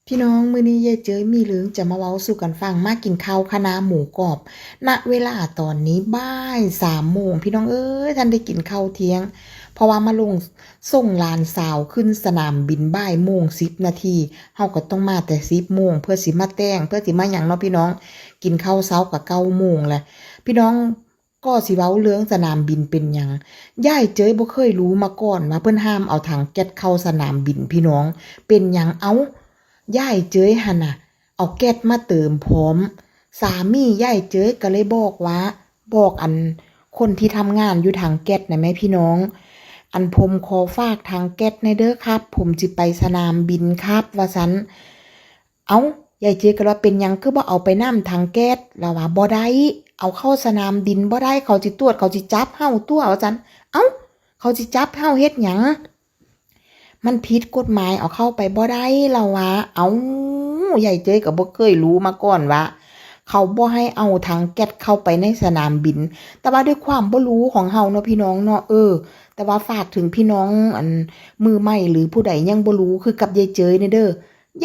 พี่น้องมื้อนี้ยายเจ้ยมีเรื่องจะมาเว้าสู่กันฟังมากินข้าวคะน้าหมูกรอบณเวลาตอนนี้บ่าย3 โมงพี่น้องเอ้ยท่านได้กินข้าวเที่ยงเพราะว่ามาลงส่งหลานสาวขึ้นสนามบินบ่ายโมง10 นาทีเฮาก็ต้องมาแต่10 โมงเพื่อสิมาแต่งเพื่อสิมาหยังเนาะพี่น้องกินข้าวเช้าก็9 โมงแหละพี่น้องก็สิเว้าเรื่องสนามบินเป็นหยังยายเจ้ยบ่เคยรู้มาก่อนว่าเพิ่นห้ามเอาถังแก๊สเข้าสนามบินพี่น้องเป็นหยังเอ้า ย่ายเจ้ยหั่นน่ะเอาแก๊สมาเติมพร้อมสามีย่ายเจ้ยก็เลยบอกว่าบอกคนที่ทำงานอยู่ถังแก๊สน่ะแม่พี่น้องผมขอฝากถังแก๊สในเด้อครับผมสิไปสนามบินครับว่าซั่นเอ้ายายเจ้ยก็ว่าเป็นหยังคือบ่เอาไปนำถังแก๊สแล้วว่าบ่ได้เอาเข้าสนามบินบ่ได้เขาสิตรวจเขาสิจับเฮาตัวว่าซั่นเอ้าเขาสิจับเฮาเฮ็ดหยัง มันผิดกฎหมายเอาเข้าไปบ่ได้แล้ววะเอาใหญ่เจ้ยก็บ่เคยรู้มาก่อนว่าเขาบ่ให้เอาถังแก๊สเข้าไปในสนามบินแต่ว่าด้วยความบ่รู้ของเฮาเนาะพี่น้องเนาะแต่ว่าฝากถึงพี่น้องมือใหม่หรือผู้ใดยังบ่รู้คือกับยายเจ้ยนี่เด้อ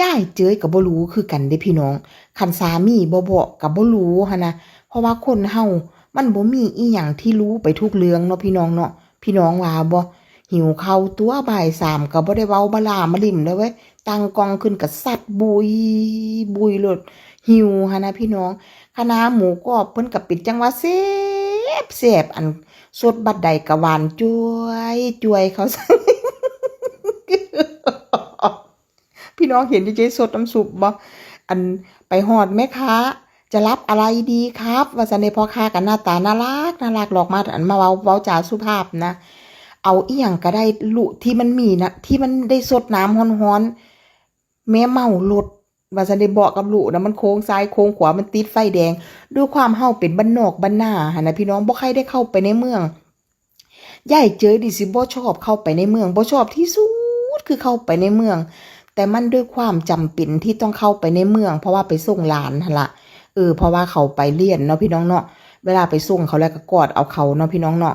ยายเจ้ยก็บ่รู้คือกันเด้พี่น้องคันสามีบ่บอกก็บ่รู้หั่นนะเพราะว่าคนเฮามันบ่มีอีหยังที่รู้ไปทุกเรื่องเนาะพี่น้องเนาะพี่น้องว่าบ่หิวข้าวตัวบ่าย3ก็บ่ได้เว้าบลามาลิ่มเลยเว้ยตั้งกล้องขึ้นก็ซัดบุยบุยโลดหิวหั่นนะพี่น้องคะน้าหมูกรอบเพิ่นก็เป็นจังว่าแซ่บสดบัดใดก็หวานจ้วยจ้วยเขา พี่น้องเห็นเจ๊สดน้ำซุปบ่อันไปฮอดแม่ค้าจะรับอะไรดีครับว่าซั่นเด้พ่อค้าก็หน้าตาน่ารักหลอกมามาเว้าจาสุภาพนะเอาอีหยังก็ได้ลุที่มันมีนะที่มันได้สดน้ำร้อนๆแม่เมารถว่าซั่นได้บอกกับลูกนะมันโค้งซ้ายโค้งขวามันติดไฟแดงด้วยความเฮาเป็นบ้านนอกบ้านนาหั่นน่ะพี่น้องบ่ใครได้เข้าไปในเมืองยายเจอดิสิบ่ชอบเข้าไปในเมืองบ่ชอบที่สุดคือเข้าไปในเมือง แต่มันด้วยความจำเป็นที่ต้องเข้าไปในเมืองเพราะว่าไปส่งหลานหั่นล่ะเพราะว่าเขาไปเรียนเนาะพี่น้องเนาะเวลาไปส่งเขาแล้วก็กอดเอาเขาเนาะพี่น้องเนาะ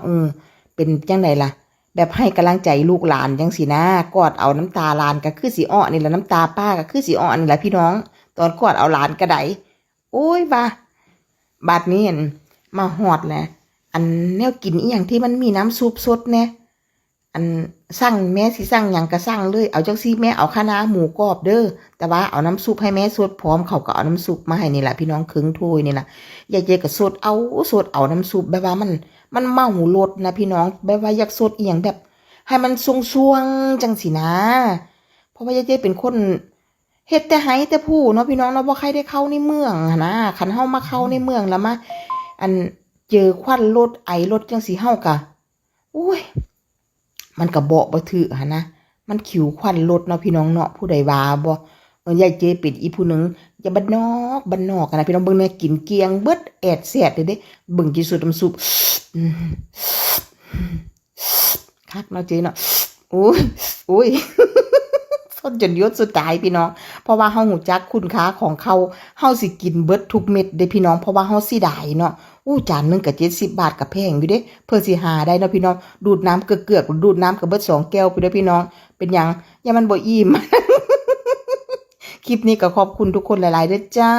เป็นจังไดล่ะแบบให้กำลังใจลูกหลานจังสินะกอดเอาน้ำตาหลานก็คือสิอ้อนี่แหละน้ำตาป้าก็คือสิอ้อนี่แหละพี่น้องตอนกอดเอาหลานก็ได้โอ้ยว่าบัดนี้มาฮอดแหละแนวกินอีหยังที่มันมีน้ำซุปสดแน่อันสั่งแม่สิสั่งหยังก็สั่งเลยเอาจังซี่แม่เอาคะน้าหมูกรอบเด้อแต่ว่าเอาน้ำซุปให้แม่สดพร้อมเขาก็เอาน้ำซุปมาให้นี่แหละพี่น้องครึ่งถ้วยนี่ล่ะยายเจก็สดเอาน้ำซุปแบบว่ามันเมารสนะพี่น้องแบบว่าอยากสดอีหยังแบบให้มันซวงๆจังสินะเพราะว่ายายเจเป็นคนเฮ็ดแต่ไห้แต่ผู้เนาะพี่น้องเนาะบ่ใครได้เข้าในเมืองหั้นนะคันเฮามาเข้าในเมืองแล้วมาอันเจอควันรถไอรถจังสิเฮาก็อุ้ย มันก็บ่ถือหันนะมันขิวควันรถเนาะพี่น้องเนาะผู้ใดว่าบ่ยายเจเป็นอีผู้หนึ่งอย่าบ้านนอกกันนะพี่น้องเบิ่งแน่กินเกียงเบิดแอดแซ่ดเด้เบิ่งกินสุดน้ำซุปคักเนาะเจเนาะโอ้ยทนจนยศสุดตายพี่น้องเพราะว่าเฮาฮู้จักคุณค่าของเขาเฮาสิกินเบิดทุกเม็ดเด้พี่น้องเพราะว่าเฮาสิได้เนาะจานนึงก็70 บาทก็แพงอยู่เด้เพื่อสิหาได้เนาะพี่น้องดูดน้ำเกือกๆดูดน้ำก็เบิด2 แก้วไปเด้อพี่น้องเป็นหยังอย่ามันบ่อิ่มคลิปนี้ก็ขอบคุณทุกคนหลายๆเด้อจ้า